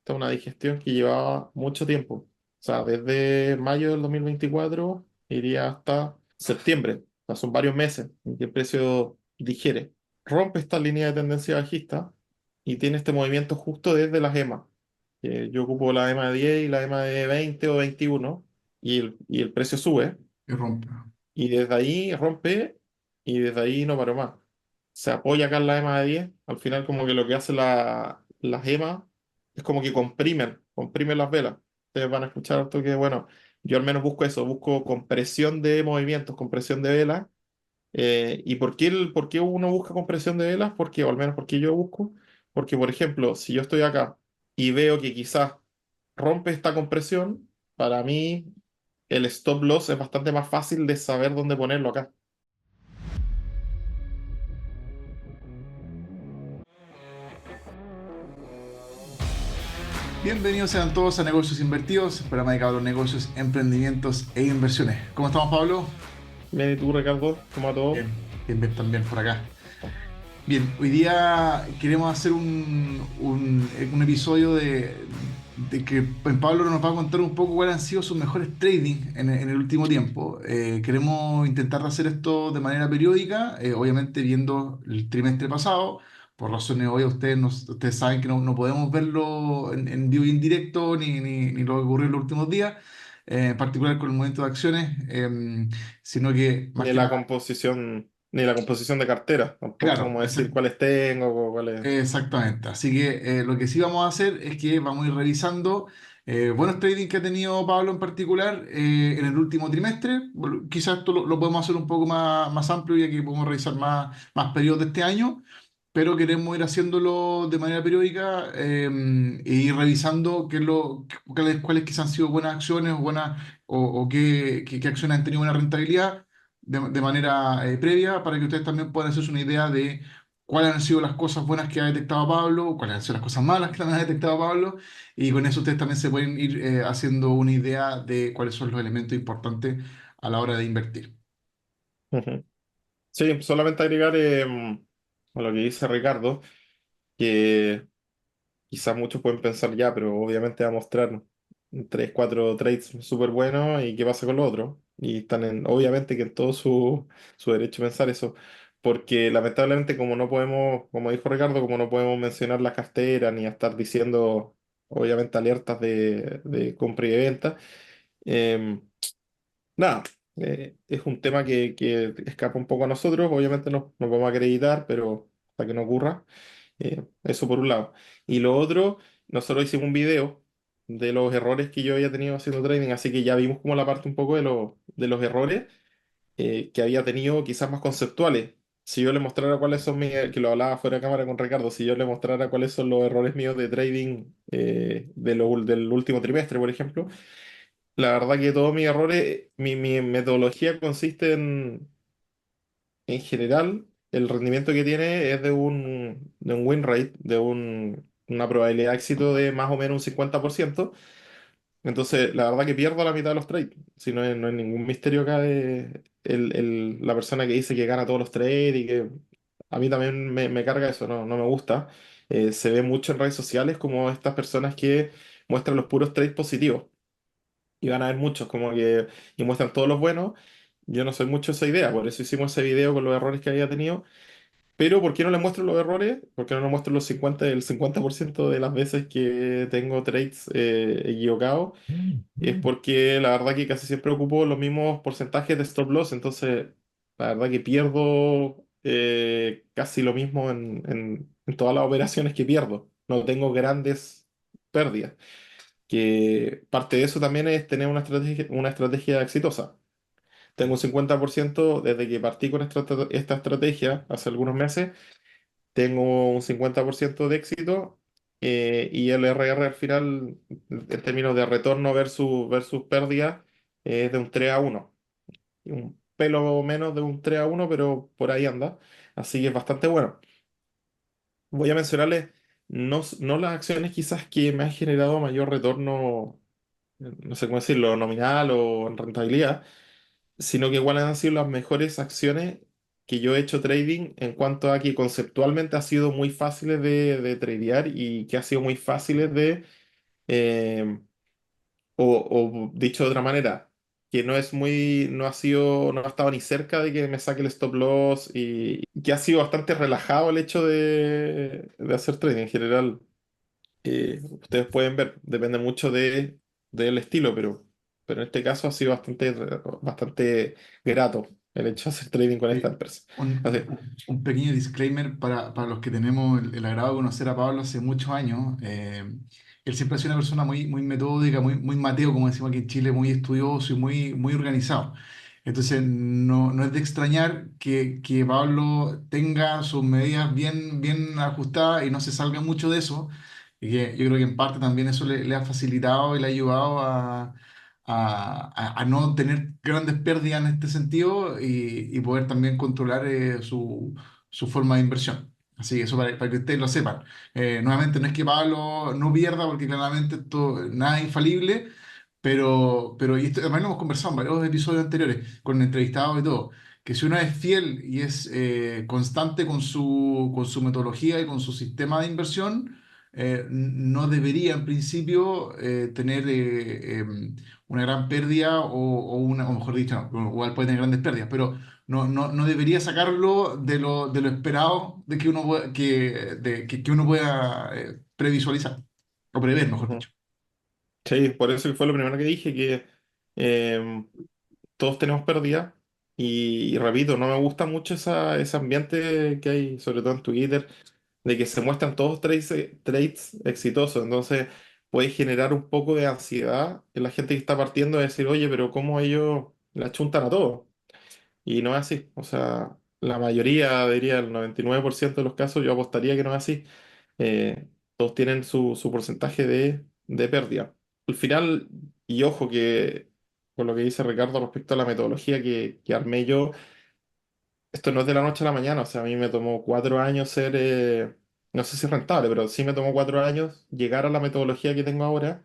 esta es una digestión que llevaba mucho tiempo. O sea, desde mayo del 2024 iría hasta septiembre. O sea, son varios meses en que el precio digiere. Rompe esta línea de tendencia bajista y tiene este movimiento justo desde las EMA. Yo ocupo la EMA de 10 y la EMA de 20 o 21 y el precio sube. Y rompe. Y desde ahí rompe y desde ahí no paró más. Se apoya acá en la EMA de 10. Al final como que lo que hace las EMA es como que comprimen las velas. Ustedes van a escuchar esto que, bueno, yo al menos busco eso, busco compresión de movimientos, compresión de velas. ¿Y por qué uno busca compresión de velas? Porque, o al menos porque yo busco. Porque, por ejemplo, si yo estoy acá y veo que quizás rompe esta compresión, para mí el stop loss es bastante más fácil de saber dónde ponerlo acá. Bienvenidos sean todos a Negocios Invertidos, programa dedicado a los negocios, emprendimientos e inversiones. ¿Cómo estamos, Pablo? Bien, ¿y tú, Ricardo? ¿Cómo va todo? Bien, también por acá. Bien, hoy día queremos hacer un episodio de que Pablo nos va a contar un poco cuáles han sido sus mejores trading en el último tiempo. Queremos intentar hacer esto de manera periódica, obviamente viendo el trimestre pasado. Por razones obvias, ustedes saben que no podemos verlo en vivo y en directo ni lo que ocurrió en los últimos días, en particular con el movimiento de acciones, sino que más Ni que la nada, composición, ni la composición de cartera, tampoco claro, como decir cuáles tengo, o cuáles. exactamente. Así que lo que sí vamos a hacer es que vamos a ir revisando buenos trading que ha tenido Pablo en particular en el último trimestre. Bueno, quizás esto lo podemos hacer un poco más amplio ya que podemos revisar más periodos de este año, pero queremos ir haciéndolo de manera periódica e ir revisando cuáles quizás han sido buenas acciones o qué acciones han tenido buena rentabilidad de manera previa para que ustedes también puedan hacerse una idea de cuáles han sido las cosas buenas que ha detectado Pablo, cuáles han sido las cosas malas que también ha detectado Pablo, y con eso ustedes también se pueden ir haciendo una idea de cuáles son los elementos importantes a la hora de invertir. Ujú. Sí, solamente agregar a lo que dice Ricardo, que quizás muchos pueden pensar ya, pero obviamente va a mostrar tres, cuatro trades súper buenos y qué pasa con los otros. Y están obviamente que en todo su derecho a pensar eso. Porque lamentablemente como no podemos, como dijo Ricardo, como no podemos mencionar las carteras ni estar diciendo, obviamente, alertas de compra y de venta, eh, nada, es un tema que escapa un poco a nosotros. Obviamente no podemos acreditar, pero hasta que no ocurra. Eso por un lado. Y lo otro, nosotros hicimos un video de los errores que yo había tenido haciendo trading, así que ya vimos como la parte un poco de los errores que había tenido quizás más conceptuales. Si yo le mostrara cuáles son mis, que lo hablaba fuera de cámara con Ricardo, si yo le mostrara cuáles son los errores míos de trading del último trimestre, por ejemplo, la verdad que todos mis errores, mi metodología consiste en general, el rendimiento que tiene es de un win rate, una probabilidad de éxito de más o menos un 50%. Entonces, la verdad que pierdo la mitad de los trades. Si no hay ningún misterio acá de la persona que dice que gana todos los trades y que a mí también me carga eso, no me gusta. Se ve mucho en redes sociales como estas personas que muestran los puros trades positivos. Y van a ver muchos, como que, y muestran todos los buenos. Yo no soy mucho de esa idea, por eso hicimos ese video con los errores que había tenido. Pero ¿por qué no les muestro los errores? ¿Por qué no les muestro el 50% de las veces que tengo trades equivocados? Es porque la verdad que casi siempre ocupo los mismos porcentajes de stop loss, entonces la verdad que pierdo casi lo mismo en todas las operaciones que pierdo. No tengo grandes pérdidas. Que parte de eso también es tener una estrategia exitosa. Tengo un 50% desde que partí con esta estrategia hace algunos meses. Tengo un 50% de éxito y el RR al final, en términos de retorno versus pérdida, es de un 3-1. Un pelo menos de un 3-1, pero por ahí anda. Así que es bastante bueno. Voy a mencionarles no las acciones quizás que me han generado mayor retorno, no sé cómo decirlo, nominal o en rentabilidad, sino que igual han sido las mejores acciones que yo he hecho trading en cuanto a que conceptualmente ha sido muy fáciles de tradear y que ha sido muy fáciles Eh, o dicho de otra manera, que no es muy, no ha sido, no ha estado ni cerca de que me saque el stop loss y que ha sido bastante relajado el hecho de hacer trading en general. Ustedes pueden ver, depende mucho del estilo, pero en este caso ha sido bastante grato el hecho de hacer trading con esta Eh, empresa. Así, un pequeño disclaimer para los que tenemos el agrado de conocer a Pablo hace muchos años. Él siempre ha sido una persona muy metódica, muy Mateo, como decimos aquí en Chile, muy estudioso y muy organizado. Entonces, no es de extrañar que Pablo tenga sus medidas bien ajustadas y no se salga mucho de eso. Y que yo creo que en parte también eso le ha facilitado y le ha ayudado a no tener grandes pérdidas en este sentido y poder también controlar su forma de inversión. Así que eso para que ustedes lo sepan. Nuevamente, no es que Pablo no pierda, porque claramente esto, nada es infalible, pero y esto, además lo hemos conversado en varios episodios anteriores con entrevistados y todo, que si uno es fiel y es constante con su metodología y con su sistema de inversión, no debería en principio tener una gran pérdida o mejor dicho, no, igual puede tener grandes pérdidas, pero no debería sacarlo de lo esperado de que uno, que uno pueda previsualizar o prever, mejor ujú. dicho. Sí, por eso fue lo primero que dije, que eh, todos tenemos pérdidas y repito, no me gusta mucho ese ambiente que hay, sobre todo en Twitter, de que se muestran todos trades exitosos, entonces puede generar un poco de ansiedad en la gente que está partiendo de decir, oye, pero ¿cómo ellos la chuntan a todo? Y no es así, o sea, la mayoría, diría el 99% de los casos, yo apostaría que no es así. Todos tienen su porcentaje de pérdida. Al final, y ojo que con lo que dice Ricardo respecto a la metodología que armé yo, esto no es de la noche a la mañana, o sea, a mí me tomó 4 años ser, no sé si rentable, pero sí me tomó 4 años llegar a la metodología que tengo ahora,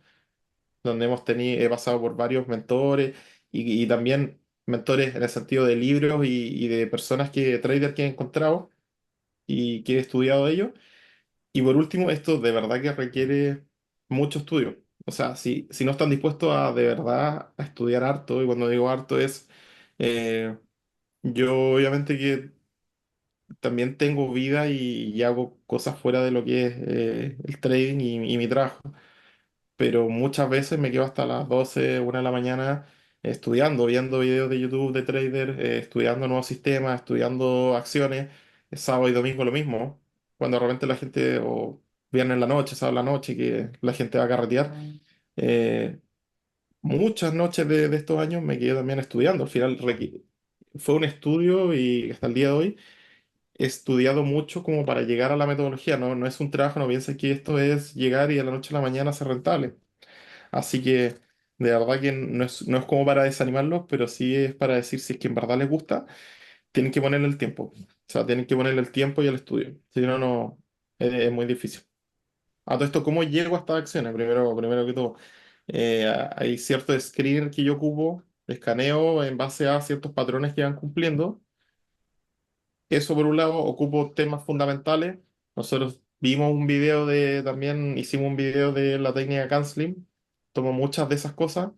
donde he pasado por varios mentores y también mentores en el sentido de libros y de personas traders que he encontrado y que he estudiado de ellos. Y por último, esto de verdad que requiere mucho estudio. O sea, si no están dispuestos a de verdad a estudiar harto, y cuando digo harto es, eh, yo obviamente que también tengo vida y hago cosas fuera de lo que es el trading y mi trabajo, pero muchas veces me quedo hasta las 12 1 de la mañana estudiando, viendo videos de YouTube de trader, estudiando nuevos sistemas, estudiando acciones, sábado y domingo lo mismo, cuando de repente la gente, o viernes en la noche, sábado en la noche, que la gente va a carretear, eh, muchas noches de estos años me quedé también estudiando, al final fue un estudio y hasta el día de hoy he estudiado mucho como para llegar a la metodología, no es un trabajo, no pienses que esto es llegar y de la noche a la mañana ser rentable. Así que de verdad que no es como para desanimarlos, pero sí es para decir si es que en verdad les gusta, tienen que ponerle el tiempo. O sea, tienen que ponerle el tiempo y el estudio. Si no, no, es muy difícil. A todo esto, ¿cómo llego a estas acciones? Primero que todo, hay cierto screener que yo ocupo, escaneo en base a ciertos patrones que van cumpliendo. Eso por un lado, ocupo temas fundamentales. Nosotros vimos un video también hicimos un video de la técnica canceling. Tomo muchas de esas cosas.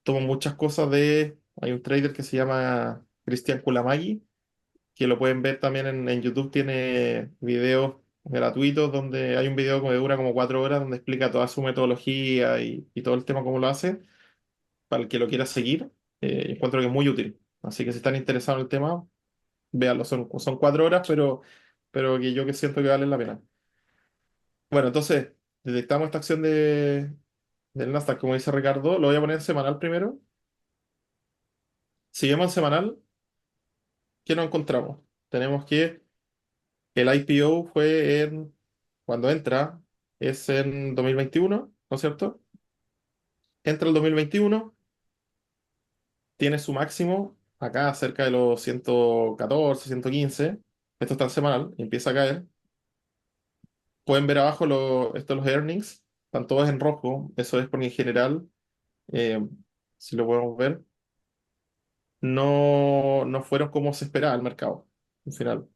Tomo muchas cosas hay un trader que se llama Cristian Kulamagi, que lo pueden ver también en YouTube, tiene videos gratuitos donde hay un video que dura como 4 horas donde explica toda su metodología y todo el tema cómo lo hace, para el que lo quiera seguir. Encuentro que es muy útil. Así que si están interesados en el tema, véanlo, son 4 horas, pero que yo que siento que vale la pena. Bueno, entonces, detectamos esta acción del Nasdaq, como dice Ricardo, lo voy a poner en semanal primero. Si vemos en semanal, ¿qué nos encontramos? Tenemos que el IPO cuando entra, es en 2021, ¿no es cierto? Entra el 2021, tiene su máximo acá cerca de los 114, 115. Esto está en semanal y empieza a caer. Pueden ver abajo estos los earnings, están todos en rojo. Eso es porque en general, eh, si lo podemos ver, no fueron como se esperaba el mercado. Al final,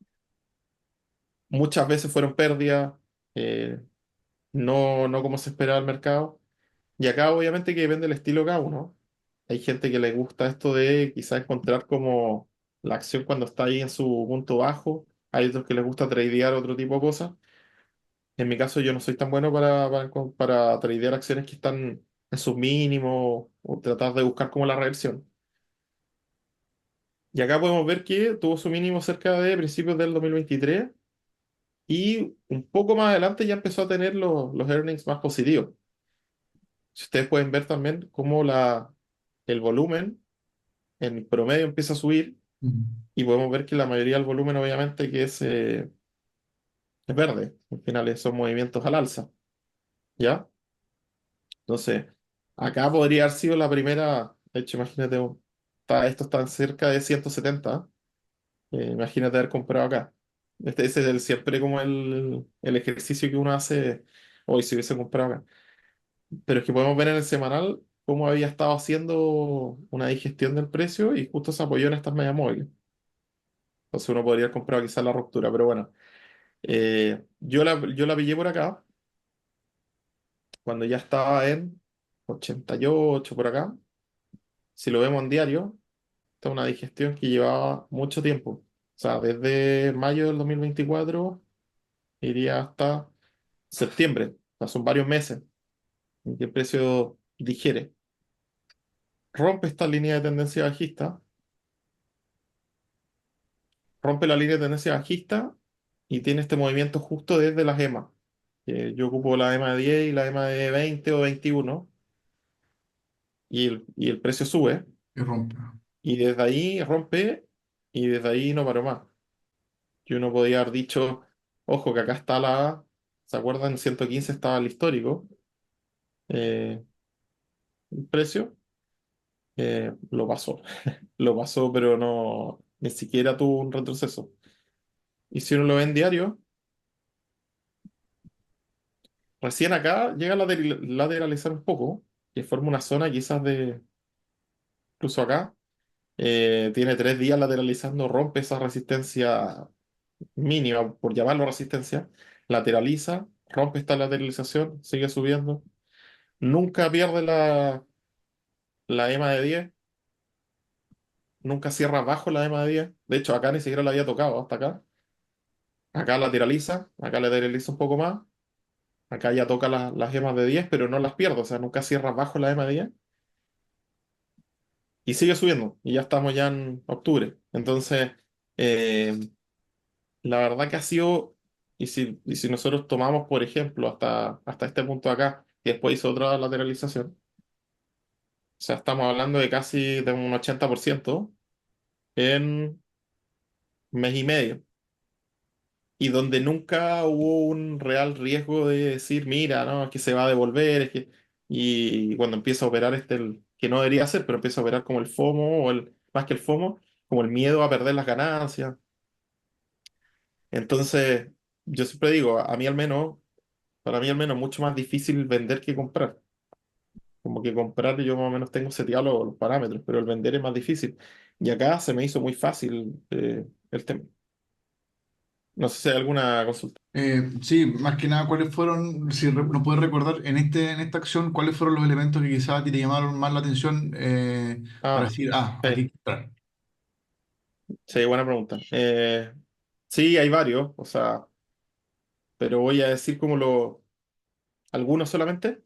muchas veces fueron pérdidas, no como se esperaba el mercado. Y acá obviamente que depende del estilo de cada uno. Hay gente que le gusta esto de quizás encontrar como la acción cuando está ahí en su punto bajo. Hay otros que les gusta tradear otro tipo de cosas. En mi caso yo no soy tan bueno para tradear acciones que están en sus mínimos o tratar de buscar como la reversión. Y acá podemos ver que tuvo su mínimo cerca de principios del 2023 y un poco más adelante ya empezó a tener los earnings más positivos. Si ustedes pueden ver también cómo el volumen en promedio empieza a subir Mm. y podemos ver que la mayoría del volumen obviamente que es verde. Al final son movimientos al alza, ¿ya? Entonces, acá podría haber sido la primera, de hecho imagínate, esto está cerca de 170. Imagínate haber comprado acá. Ese es siempre como el ejercicio que uno hace hoy si hubiese comprado acá. Pero es que podemos ver en el semanal cómo había estado haciendo una digestión del precio y justo se apoyó en estas medias móviles. Entonces uno podría haber comprado quizás la ruptura, pero bueno. Yo la pillé por acá cuando ya estaba en 88 por acá. Si lo vemos en diario, esta es una digestión que llevaba mucho tiempo. O sea, desde mayo del 2024 iría hasta septiembre. O sea, son varios meses en que el precio digiere. Rompe esta línea de tendencia bajista, rompe la línea de tendencia bajista y tiene este movimiento justo desde las EMA. Yo ocupo la EMA de 10 y la EMA de 20 o 21 y el precio sube. Y rompe. Y desde ahí rompe y desde ahí no paró más. Y uno podía haber dicho, ojo, que acá está ¿se acuerdan? En 115 estaba el histórico, eh, el precio, lo pasó. Lo pasó, pero no, ni siquiera tuvo un retroceso. Y si uno lo ve en diario, recién acá llega a lateralizar un poco, que forma una zona quizás incluso acá, tiene 3 días lateralizando, rompe esa resistencia mínima, por llamarlo resistencia, lateraliza, rompe esta lateralización, sigue subiendo, nunca pierde la EMA de 10, nunca cierra bajo la EMA de 10, de hecho acá ni siquiera la había tocado hasta acá, acá lateraliza un poco más, acá ya toca las EMAs de 10 pero no las pierde, o sea, nunca cierra bajo la EMA de 10 y sigue subiendo, y ya estamos ya en octubre, entonces eh, la verdad que ha sido, y si nosotros tomamos, por ejemplo, hasta este punto de acá, y después hizo otra lateralización, o sea, estamos hablando de casi de un 80% en mes y medio, y donde nunca hubo un real riesgo de decir, mira, no, es que se va a devolver, y cuando empieza a operar que no debería ser, pero empieza a operar como el FOMO, más que el FOMO, como el miedo a perder las ganancias. Entonces, yo siempre digo, a mí al menos, para mí al menos, mucho más difícil vender que comprar. Como que comprar yo más o menos tengo seteados los parámetros, pero el vender es más difícil. Y acá se me hizo muy fácil el tema. No sé si hay alguna consulta. Sí, más que nada, ¿cuáles fueron, si nos puedes recordar en esta acción, cuáles fueron los elementos que quizás a ti te llamaron más la atención para Ah, decir, ah, aquí hay sí, que entrar? sí, buena pregunta. Sí, hay varios, o sea, pero voy a decir como algunos solamente.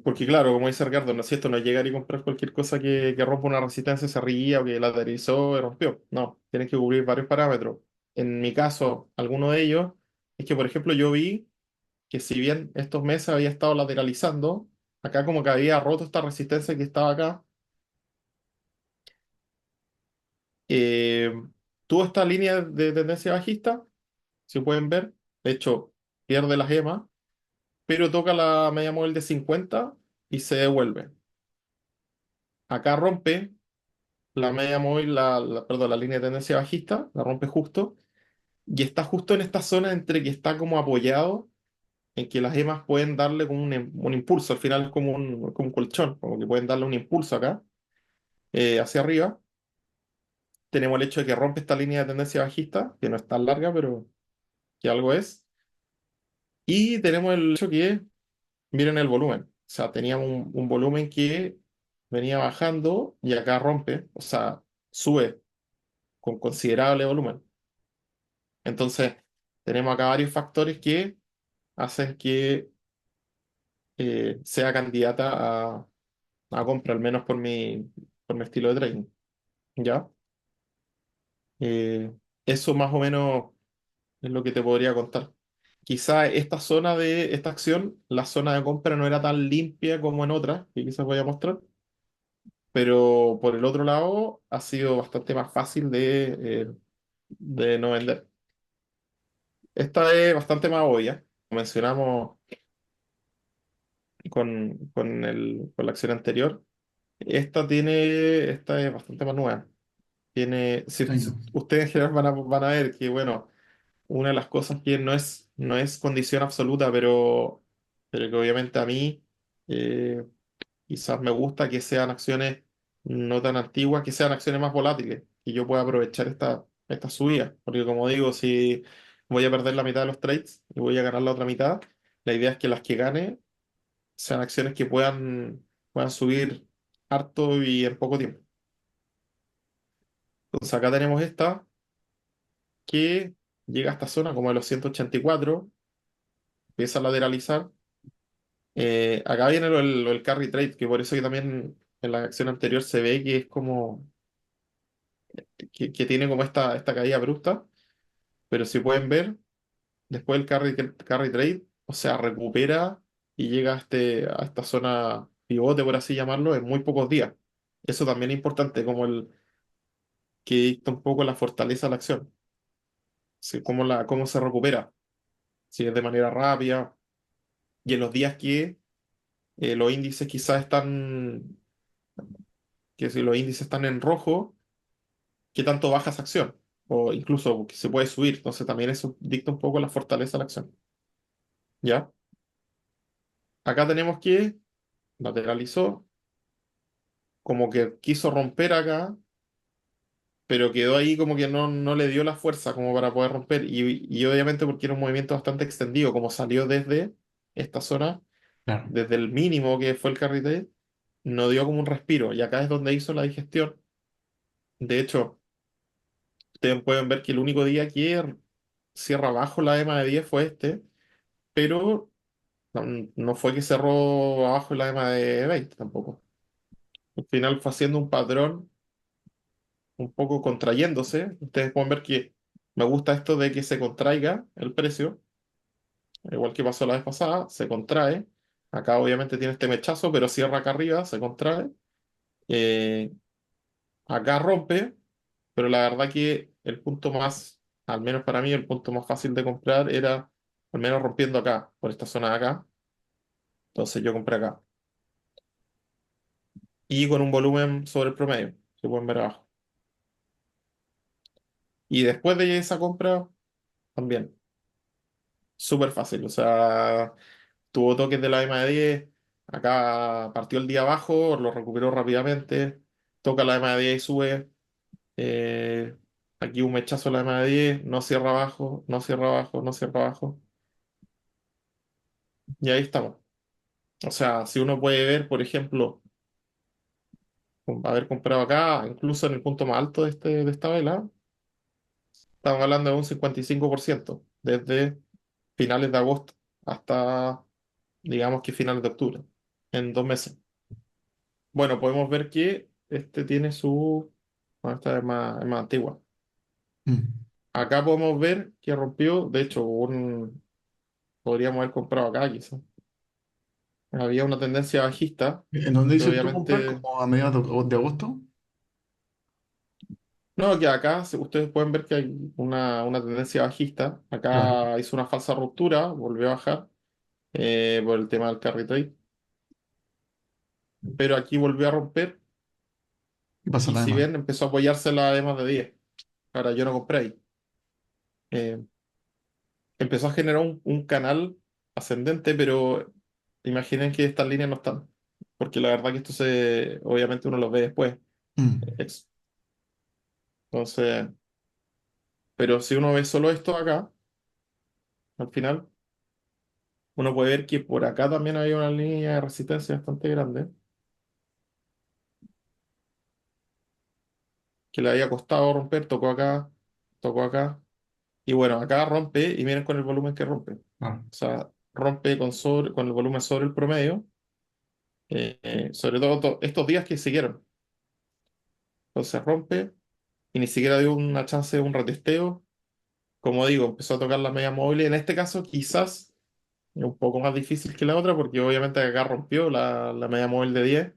Porque claro, como dice Ricardo, no es cierto, no es llegar y comprar cualquier cosa que rompa una resistencia, se ría o que la aterrizó y rompió. No, tienes que cubrir varios parámetros. En mi caso, alguno de ellos es que, por ejemplo, yo vi que si bien estos meses había estado lateralizando, acá como que había roto esta resistencia que estaba acá, eh, tuvo esta línea de tendencia bajista, si pueden ver, de hecho, pierde la gema, pero toca la media móvil de 50 y se devuelve. Acá rompe la media móvil, perdón, la línea de tendencia bajista, la rompe justo, y está justo en esta zona entre que está como apoyado, en que las gemas pueden darle como un impulso, al final es como un colchón, como que pueden darle un impulso acá, hacia arriba. Tenemos el hecho de que rompe esta línea de tendencia bajista, que no es tan larga, pero que algo es. Y tenemos el hecho que miren el volumen. O sea, teníamos un volumen que venía bajando y acá rompe, o sea, sube con considerable volumen. Entonces, tenemos acá varios factores que hacen que sea candidata a compra, al menos por mi estilo de trading. ¿Ya? Eso más o menos es lo que te podría contar. Quizá esta zona de esta acción, la zona de compra no era tan limpia como en otras, que quizás voy a mostrar, pero por el otro lado ha sido bastante más fácil de no vender. Esta es bastante más obvia, como mencionamos con la acción anterior. Esta es bastante más nueva. Tiene, si Entiendo. ustedes en general van a ver que, bueno, una de las cosas que no es condición absoluta, pero que obviamente a mí quizás me gusta que sean acciones no tan antiguas, que sean acciones más volátiles, y yo pueda aprovechar esta subida, porque como digo, si voy a perder la mitad de los trades y voy a ganar la otra mitad, la idea es que las que gane sean acciones que puedan subir harto y en poco tiempo. Entonces acá tenemos esta que llega a esta zona como de los 184, empieza a lateralizar. Acá viene lo del carry trade, que por eso que también en la acción anterior se ve que es como que tiene como esta caída abrupta, pero si pueden ver, después el carry trade, o sea, recupera y llega a esta zona pivote, por así llamarlo, en muy pocos días. Eso también es importante, como el que dicta un poco la fortaleza de la acción, cómo se recupera, si es de manera rápida, y en los días que los índices quizás que si los índices están en rojo, qué tanto baja esa acción, o incluso que se puede subir. Entonces también eso dicta un poco la fortaleza de la acción. ¿Ya? Acá tenemos que lateralizó, como que quiso romper acá, pero quedó ahí como que no le dio la fuerza como para poder romper. Y obviamente porque era un movimiento bastante extendido, como salió desde esta zona, Claro. desde el mínimo que fue el carry trade, no dio como un respiro. Y acá es donde hizo la digestión. De hecho, ustedes pueden ver que el único día que cierra abajo la EMA de 10 fue este, pero no fue que cerró abajo la EMA de 20 tampoco. Al final fue haciendo un patrón un poco contrayéndose. Ustedes pueden ver que me gusta esto de que se contraiga el precio, igual que pasó la vez pasada, se contrae. Acá obviamente tiene este mechazo, pero cierra acá arriba, se contrae. Eh, Acá rompe, pero la verdad que el punto más, al menos para mí, el punto más fácil de comprar era al menos rompiendo acá, por esta zona de acá. Entonces yo compré acá. Y con un volumen sobre el promedio, se pueden ver abajo. Y después de esa compra, también, súper fácil. O sea, tuvo toques de la EMA de 10, acá partió el día abajo, lo recuperó rápidamente, toca la EMA de 10 y sube. eh, Aquí un mechazo a la EMA de 10, no cierra abajo, no cierra abajo, no cierra abajo. Y ahí estamos. O sea, si uno puede ver, por ejemplo, haber comprado acá, incluso en el punto más alto de esta vela, estamos hablando de un 55% desde finales de agosto hasta, digamos que finales de octubre, en 2 meses. Bueno, podemos ver que este tiene su... Bueno, esta es más antigua. Mm. Acá podemos ver que rompió, de hecho, podríamos haber comprado acá quizás. Había una tendencia bajista, ¿En dónde que dices tú comprar? obviamente... ¿Como a mediados de agosto? No, que acá ustedes pueden ver que hay una tendencia bajista. Claro. Acá hizo una falsa ruptura, volvió a bajar por el tema del carry trade, pero aquí volvió a romper Y pasa y la si demás. ven empezó a apoyarse la de más de 10. Ahora yo no compré ahí. Eh, Empezó a generar un canal ascendente, pero imaginen que estas líneas no están, porque la verdad que obviamente uno lo ve después. Mm. Ex- Entonces, pero si uno ve solo esto acá, al final. uno puede ver que por acá también hay una línea de resistencia bastante grande, que le había costado romper, tocó acá, y bueno, acá rompe y miren con el volumen que rompe. O Ah, sea, rompe con el volumen sobre el promedio, sobre todo estos días que siguieron. Entonces rompe y ni siquiera dio una chance de un retesteo. Como digo, empezó a tocar las medias móviles. En este caso, quizás es un poco más difícil que la otra, porque obviamente acá rompió la media móvil de 10,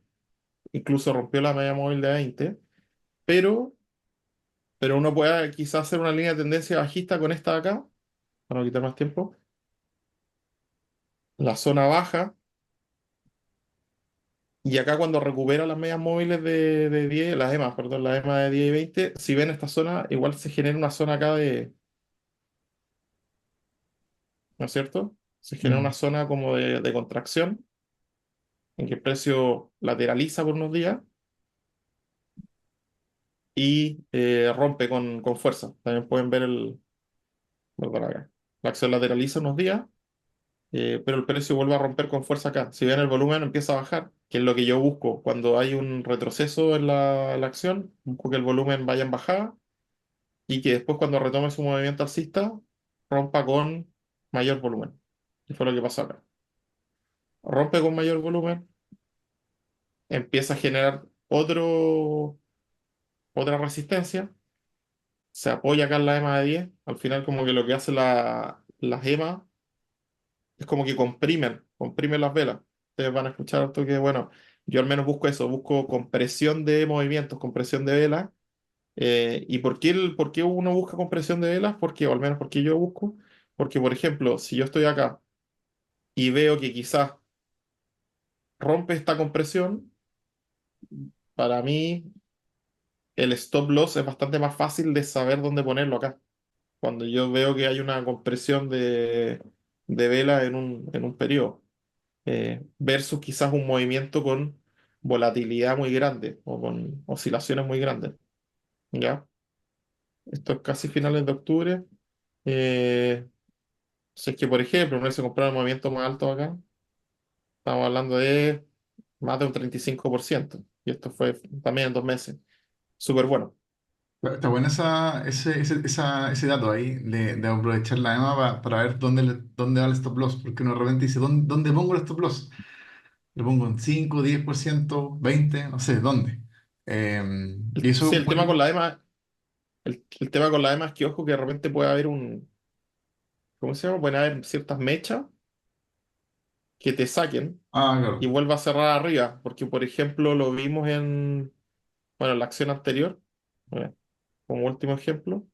incluso rompió la media móvil de 20, pero, pero uno puede quizás hacer una línea de tendencia bajista con esta de acá, para no quitar más tiempo. La zona baja, y acá cuando recupera las medias móviles de 10, las EMAs, perdón, las EMAs de 10 y 20, si ven esta zona, igual se genera una zona acá ¿no es cierto? Se genera una mm. zona como de contracción, en que el precio lateraliza por unos días y rompe con fuerza. También pueden ver perdón, acá. La acción lateraliza unos días, pero el precio vuelve a romper con fuerza acá. Si ven el volumen empieza a bajar, que es lo que yo busco. Cuando hay un retroceso en la acción, busco que el volumen vaya en bajada y que después cuando retome su movimiento alcista, rompa con mayor volumen. Y fue lo que pasó acá. Rompe con mayor volumen, empieza a generar otra resistencia, se apoya acá en la EMA de 10. Al final como que lo que hace las EMA es como que comprimen las velas. Ustedes van a escuchar esto que, bueno, yo al menos busco eso, busco compresión de movimientos, compresión de velas. ¿Y por qué uno busca compresión de velas? Porque, o al menos porque yo busco, porque por ejemplo, si yo estoy acá y veo que quizás rompe esta compresión, para mí el stop loss es bastante más fácil de saber dónde ponerlo acá. Cuando yo veo que hay una compresión de vela en un periodo, versus quizás un movimiento con volatilidad muy grande o con oscilaciones muy grandes. ¿Ya? Esto es casi finales de octubre. Si es que, por ejemplo, uno se comprar el movimiento más alto acá, estamos hablando de más de un 35%. Y esto fue también en 2 meses. Súper bueno. Está bueno ese dato ahí de aprovechar la EMA para ver dónde va el stop loss, porque uno de repente dice, ¿dónde pongo el stop loss? Lo pongo en 5, 10%, 20, no sé, ¿dónde? Y eso es Sí, un el tema con buen... la EMA, el tema con la EMA es que, ojo, que de repente puede haber ¿cómo se llama? Pueden haber ciertas mechas que te saquen Ah, y claro. vuelva a cerrar arriba, porque por ejemplo lo vimos bueno, en la acción anterior, como último ejemplo. O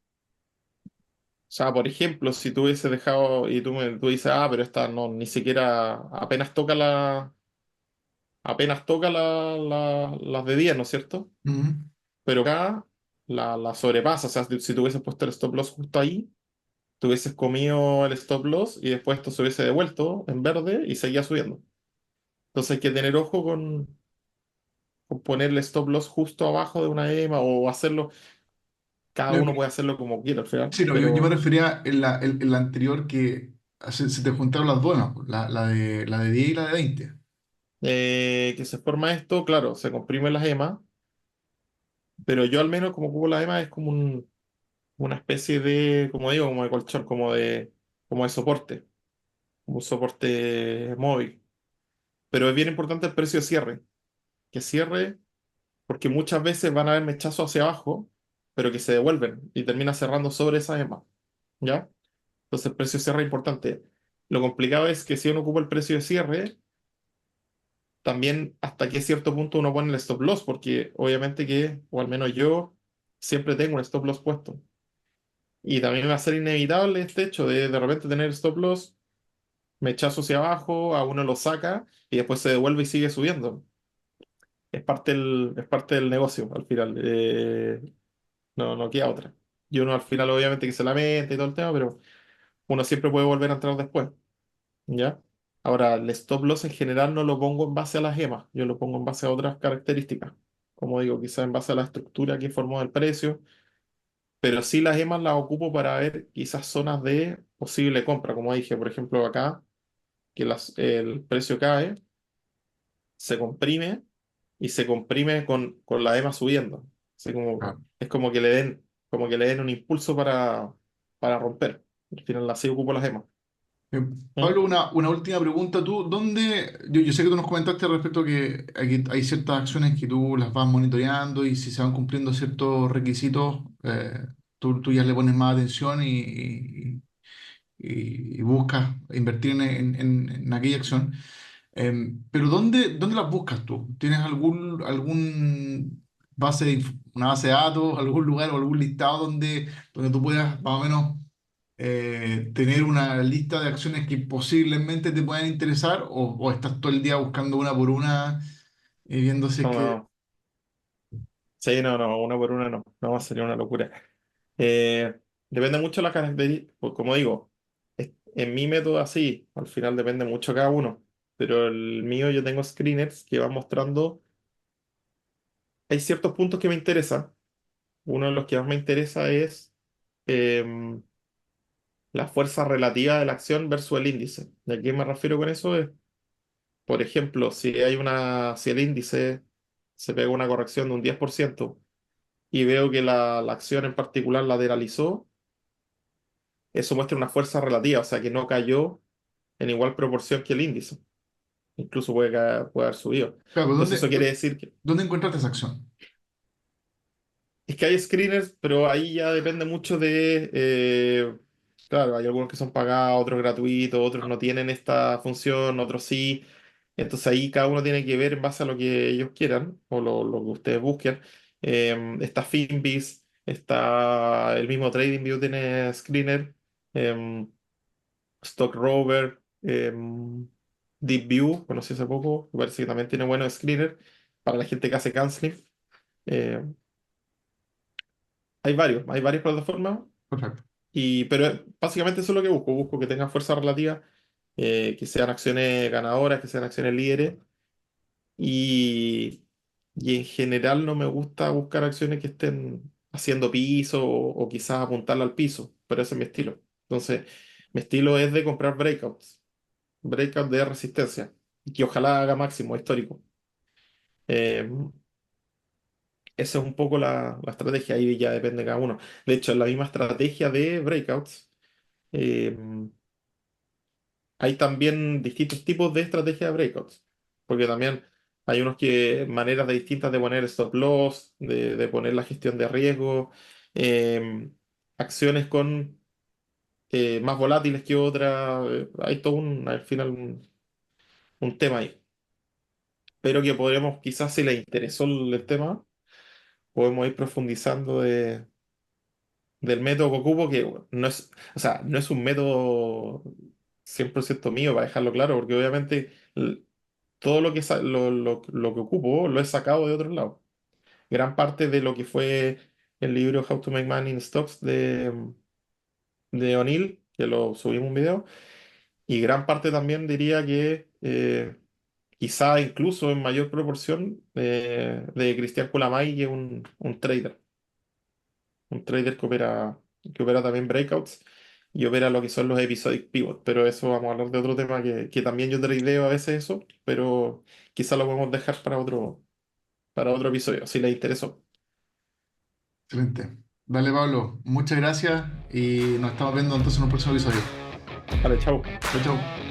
sea, por ejemplo, si tú hubieses dejado y tú dices, pero esta no, ni siquiera apenas toca las de 10, ¿no es cierto? Ujú. Pero acá la sobrepasa, o sea, si tú hubieses puesto el stop loss justo ahí, tú hubieses comido el stop loss y después esto se hubiese devuelto en verde y seguía subiendo. Entonces hay que tener ojo con poner el stop loss justo abajo de una EMA o hacerlo, cada No, uno puede hacerlo como quiera al final, sí, no, yo me pero refería en la anterior que se te juntaron las dos, ¿no? La de 10 y la de 20. que se forma esto, claro, se comprimen las EMA, pero yo al menos como ocupo la EMA es como una especie de, como digo, como de colchón, como de soporte, como un soporte móvil. Pero es bien importante el precio de cierre, que cierre, porque muchas veces van a haber mechazos hacia abajo, pero que se devuelven y termina cerrando sobre esa EMA, ¿ya? Entonces el precio de cierre es importante. Lo complicado es que si uno ocupa el precio de cierre, también hasta qué cierto punto uno pone el stop loss, porque obviamente que, o al menos yo, siempre tengo un stop loss puesto. Y también va a ser inevitable este hecho de repente tener stop loss, mechazo hacia abajo, a uno lo saca y después se devuelve y sigue subiendo. Es parte del negocio al final. No queda otra. Y uno al final obviamente que se lamenta y todo el tema, pero uno siempre puede volver a entrar después. ¿Ya? Ahora, el stop loss en general no lo pongo en base a las gemas, yo lo pongo en base a otras características. Como digo, quizás en base a la estructura que formó el precio, pero sí las gemas las ocupo para ver quizás zonas de posible compra. Como dije, por ejemplo, acá, que el precio cae, se comprime y se comprime con la EMA subiendo. Así como, Claro. es como que le den un impulso para romper. Al final así ocupo las EMA. Eh, ¿Mm? Pablo, una última pregunta. Yo sé que tú nos comentaste respecto a que aquí hay ciertas acciones que tú las vas monitoreando y si se van cumpliendo ciertos requisitos, tú ya le pones más atención y buscas invertir en aquella acción. Pero ¿dónde las buscas tú? ¿Tienes algún una base de datos, algún lugar o algún listado donde tú puedas más o menos tener una lista de acciones que posiblemente te puedan interesar o estás todo el día buscando una por una y viendo si es No, que... no. Sí, no, no, una por una no. No, sería una locura. Depende mucho de la característica. Como digo, en mi método así, al final depende mucho cada uno. Pero el mío yo tengo screeners que van mostrando. Hay ciertos puntos que me interesan. Uno de los que más me interesa es em, la fuerza relativa de la acción versus el índice. ¿De a qué me refiero con eso? Es, por ejemplo, si el índice se pega una corrección de un 10% y veo que la acción en particular lateralizó, eso muestra una fuerza relativa, o sea que no cayó en igual proporción que el índice. Incluso puede haber subido. Claro, Entonces eso quiere decir que ¿dónde encontraste esa acción? es que hay screeners, pero ahí ya depende mucho de... claro, hay algunos que son pagados, otros gratuitos, otros no tienen esta función, otros sí. Entonces ahí cada uno tiene que ver en base a lo que ellos quieran o lo que ustedes busquen. Está Finbiz, está el mismo TradingView tiene screener, Stock Rover, DeepView, conocí hace poco, me parece que también tiene buenos screener para la gente que hace canceling. Eh, hay varias plataformas, Perfecto. pero básicamente eso es lo que busco. Busco que tengan fuerza relativa, que sean acciones ganadoras, que sean acciones líderes y, y en general no me gusta buscar acciones que estén haciendo piso o quizás apuntarla al piso, pero ese es mi estilo. Entonces, mi estilo es de comprar breakouts, breakout de resistencia, y que ojalá haga máximo histórico. Eh, Esa es un poco la estrategia, ahí ya depende de cada uno. De hecho, en la misma estrategia de breakouts, eh, hay también distintos tipos de estrategia de breakouts, porque también hay maneras de distintas de poner stop loss, de poner la gestión de riesgo, acciones con más volátiles que otras, hay todo al final un tema ahí. Pero que podremos, quizás si les interesó el tema, podemos ir profundizando del método que ocupo, que no es, o sea, no es un método 100% mío, para dejarlo claro, porque obviamente todo lo que ocupo lo he sacado de otros lados. Gran parte de lo que fue el libro How to Make Money in Stocks de O'Neill, que lo subimos un video, y gran parte también diría que quizá incluso en mayor proporción de Cristian Kulamay, que es un trader que opera también breakouts y opera lo que son los episodic pivot, pero eso vamos a hablar de otro tema que también yo tradeo a veces eso, pero quizá lo podemos dejar para otro episodio, si les interesó. Excelente. Dale, Pablo. Muchas gracias y nos estamos viendo entonces en un próximo episodio. Vale, chao. Chao, chao.